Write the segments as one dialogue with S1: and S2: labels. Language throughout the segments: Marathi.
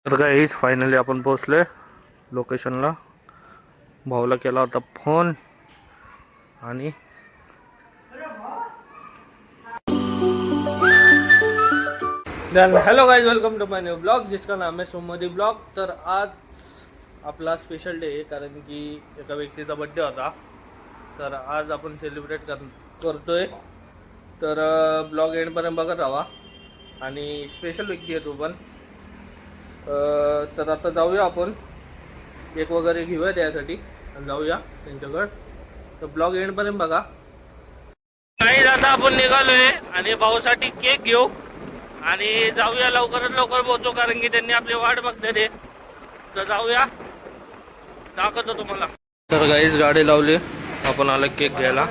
S1: तर गाईस फायनली आपण पोहोचलोय लोकेशनला. भाऊला केला होता फोन आणि hello guys, welcome to my new blog जिसका नाम है सोमवारी ब्लॉग. तर आज आपला स्पेशल डे आहे कारण की एका व्यक्तीचा बर्थडे होता. तर आज आपण सेलिब्रेट करतोय. तर ब्लॉग एंडपर्यंत बघत राहा. आणि स्पेशल व्यक्ती आहे तो पण. तर आता जाऊया आपण, केक वगैरे घेऊया त्यासाठी आणि जाऊया त्यांच्याकडं. तर ब्लॉग एंडपर्यंत बघा. नाही आता आपण निघालोय आणि भाऊसाठी केक घेऊ आणि जाऊया. लवकरात लवकर पोहोचू कारण की त्यांनी आपली वाट बघते ते. तर जाऊया, दाखवतो तुम्हाला. तर गाईच गाडी लावली, आपण आला केक घ्यायला.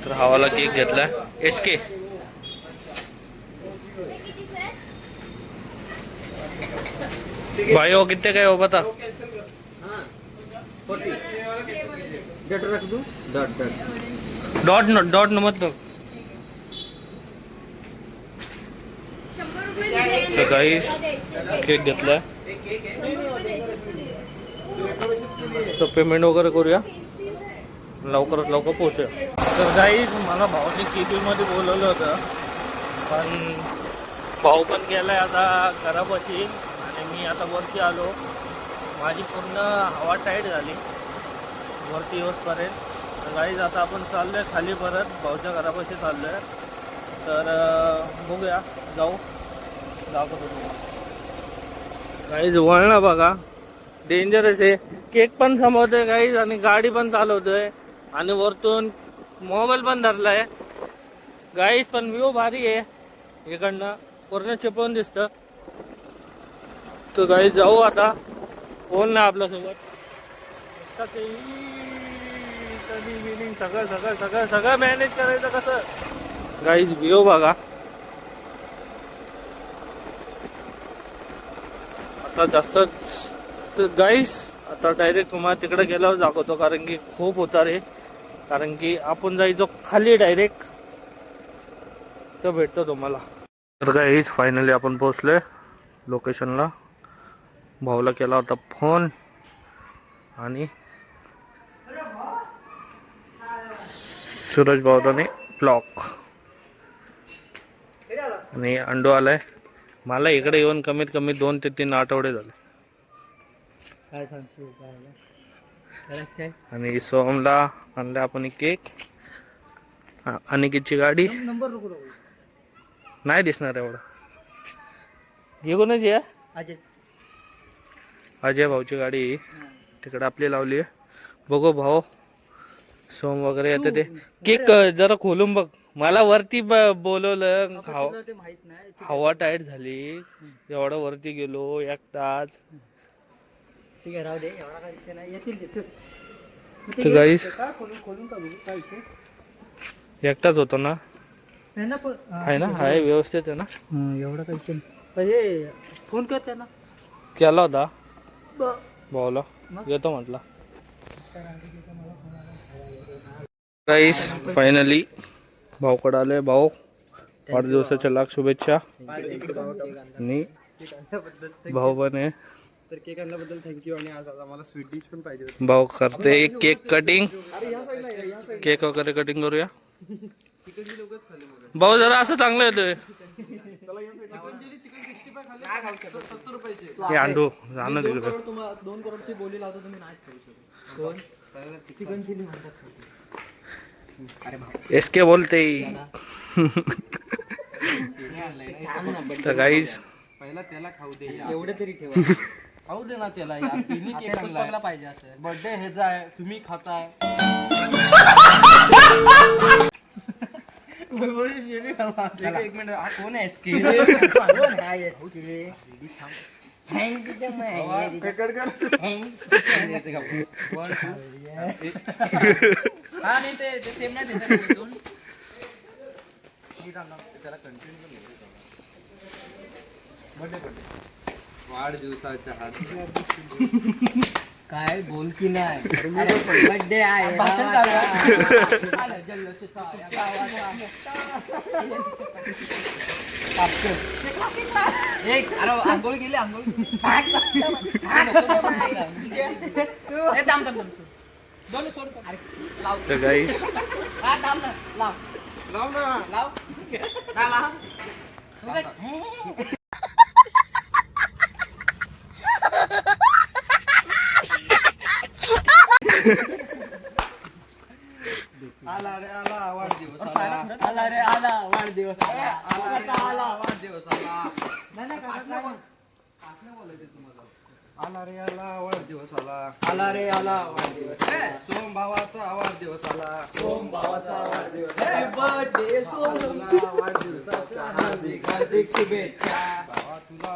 S1: तर हवाला केक घेतलाय SK. भाई वो कितने का है वो बता. डॉट न मतलब. तर गाईस केक घेतलाय. तर पेमेंट वगैरे करूया, लवकरात लवकर पोहोचूया. तर गाईस मला भाऊने केबीमध्ये बोलवलं होतं, पण भाऊ पण गेलाय आता घरापाशी आणि मी आता वरती आलो. माझी पूर्ण हवा टाईट झाली वरती येऊसपर्यंत. तर गाईज आता आपण चाललोय खाली, परत भाऊच्या घरापाशी चाललोय. तर बघूया, जाऊ दाखवतो तुम्हाला. गाईज वळणा बघा, डेंजरस आहे. केक पण संभवतोय गाईज आणि गाडी पण चालवतोय आणि वरतून मोबाईल पण धरलाय गाईज. पण व्ह्यू भारी आहे इकडनं, पूर्ण चिपळून दिसतं. तर गाईज जाऊ आता. कोण नाही आपल्यासोबत. सगळं मॅनेज करायचं कसं गाईज. व्ह्यू बघा आता जास्त. गाईस आता डायरेक्ट तुम्हाला तिकडे गेल्यावर दाखवतो कारण की खूप होता रे. कारण की आपण जायचो खाली डायरेक्ट, तर भेटतो तुम्हाला. तर गाईस फायनली आपण पोहोचलोय लोकेशनला. भाऊला केला होता फोन आणि सूरज भाऊने ब्लॉक आणि अंडू आलाय. मला इकडे येऊन कमीत कमी 2 ते 3 आठवडे झाले. आणि सोमला आणला आपण केक. अनिकेतची गाडी नाही दिसणार एवढं. हे कोणाची आहे? अजय भाऊची गाडी तिकडे आपली लावली आहे. बघू भाऊ सोम वगैरे येते ते. केक जरा खोलून बघ. मला वरती बोलवलं, हवा टाईट झाली, एवढं वरती गेलो एकटाच. ठीक आहे, राहू दे, एवढा काही विषय नाही, येतील गाईस. एकटाच होतो ना, आहे ना, आहे व्यवस्थित आहे ना, एवढा काही विषय नाही. फोन कर त्यांना, केला होता भाऊला, येतो म्हटला. गाईस फायनली भाऊकडे आले. भाऊ वाढदिवसाच्या लाख शुभेच्छा. आणि भाऊ पण आहे. तर केक आणल्याबद्दल थँक्यू. आणि आज आम्हाला स्वीट डिश पण पाहिजे होती. भाऊ करते केक कटिंग. केक वगैरे कटिंग करूया. भाऊ जरा असं चांगलं येतोय. हे अंडू जाणं तिकडे. 2 करोडची बोली लावतो तुम्ही, नाही करू शकत. चिकन चिली म्हणतात. SK बोलते. तर गाईस पहिला त्याला खाऊ दे, एवढे तरी ठेवा. खाऊ दे ना त्याला यार. तिन्ही केक आणला पाहिजे. असं बर्थडे ह्याचा आहे, तुम्ही खाताय. एक मिनिट, हा कोण आहे SK? हा नाही ते सेम नाही दिसत. त्याला कंटिन्यू वाढदिवसाच्या हात काय बोल की नाही. बर्थडे आहे,
S2: आंघोळ गेली आंघोळ
S1: तर गाईस
S3: आला रे आला वाढदिवस आला
S2: आला रे आला वाढदिवस
S3: आला रे आला वाढदिवस आला आला रे आला वाढदिवस आला
S2: आला रे आला वाढदिवस
S3: सोम भावाचा वाढदिवस आला
S2: सोम भावाचा वाढदिवस हॅपी बर्थडे सोम
S3: तुला वाढदिवसाच्या हार्दिक हार्दिक शुभेच्छा भावा तुला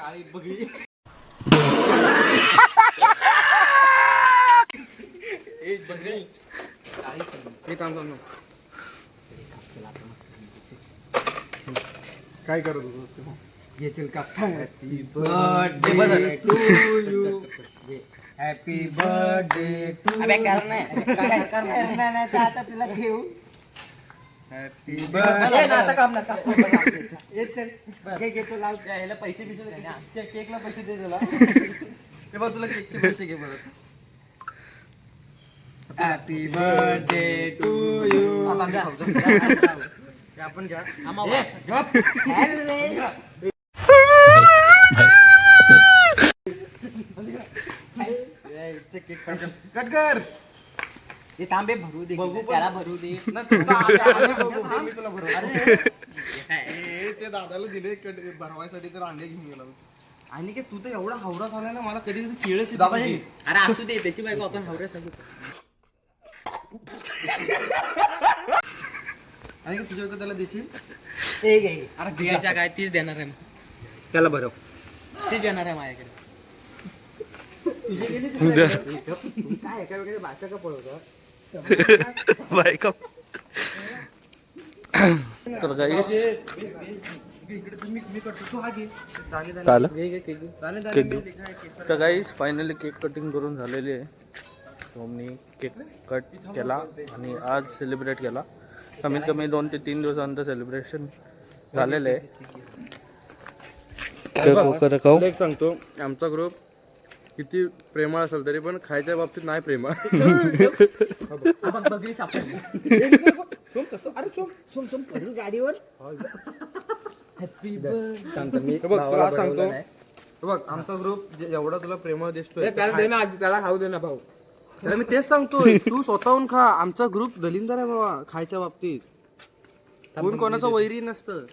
S3: आई बघी काय करत होतो
S2: येतील का
S3: happy
S2: birthday to you happy birthday to नाही आता तुला घेऊ
S3: हॅपी
S2: आता काम नका घेतो लाव यायला पैसे केकला पैसे दे तुला
S3: हे बघ तुला केकचे पैसे घे परत
S2: हॅपी बर्थडे टू यू
S3: आपण घ्या केक कट कर
S2: ते तांबे भरू दे
S3: बघू पण.
S2: त्याला भरू दे
S3: मी तुला भरवतो. ते दादाला दिले भरवायसाठी तर अंडे घेऊन गेला आणि की तू तर एवढा हावरा झाला ना मला कधी कधी केळस
S2: दादाजी अरे असू दे त्याची बायको आपण हवऱ्या सांगितलं
S3: आणि की तुझ्या त्याला देशील
S2: ते घे अरे द्यायच्या काय तीच देणार आहे
S3: त्याला भरव
S2: तीच देणार आहे माझ्याकडे
S3: काय एका वगैरे बाचा का पळवतो
S1: बायका तर गाईस काल केक घेऊ तर गाईस फायनली केक कटिंग करून झालेली आहे सो मी केक कट केला आणि आज सेलिब्रेट केला कमीत कमी 2 ते 3 दिवसानंतर सेलिब्रेशन झालेलं आहे
S3: एक सांगतो आमचा ग्रुप किती प्रेमळ असेल तरी पण खायच्या बाबतीत नाही प्रेमळ
S2: बघली सापडली गाडीवर हॅपी
S3: सांगतो मी तुला सांगतो बघ आमचा ग्रुप एवढा तुला प्रेमळ दिसतोय
S2: त्याला खाऊ दे ना भाऊ
S3: त्याला मी तेच सांगतोय तू स्वतःहून खा आमचा ग्रुप दलिंदर आहे बाबा खायच्या बाबतीत कोण कोणाचं वैरी नसतं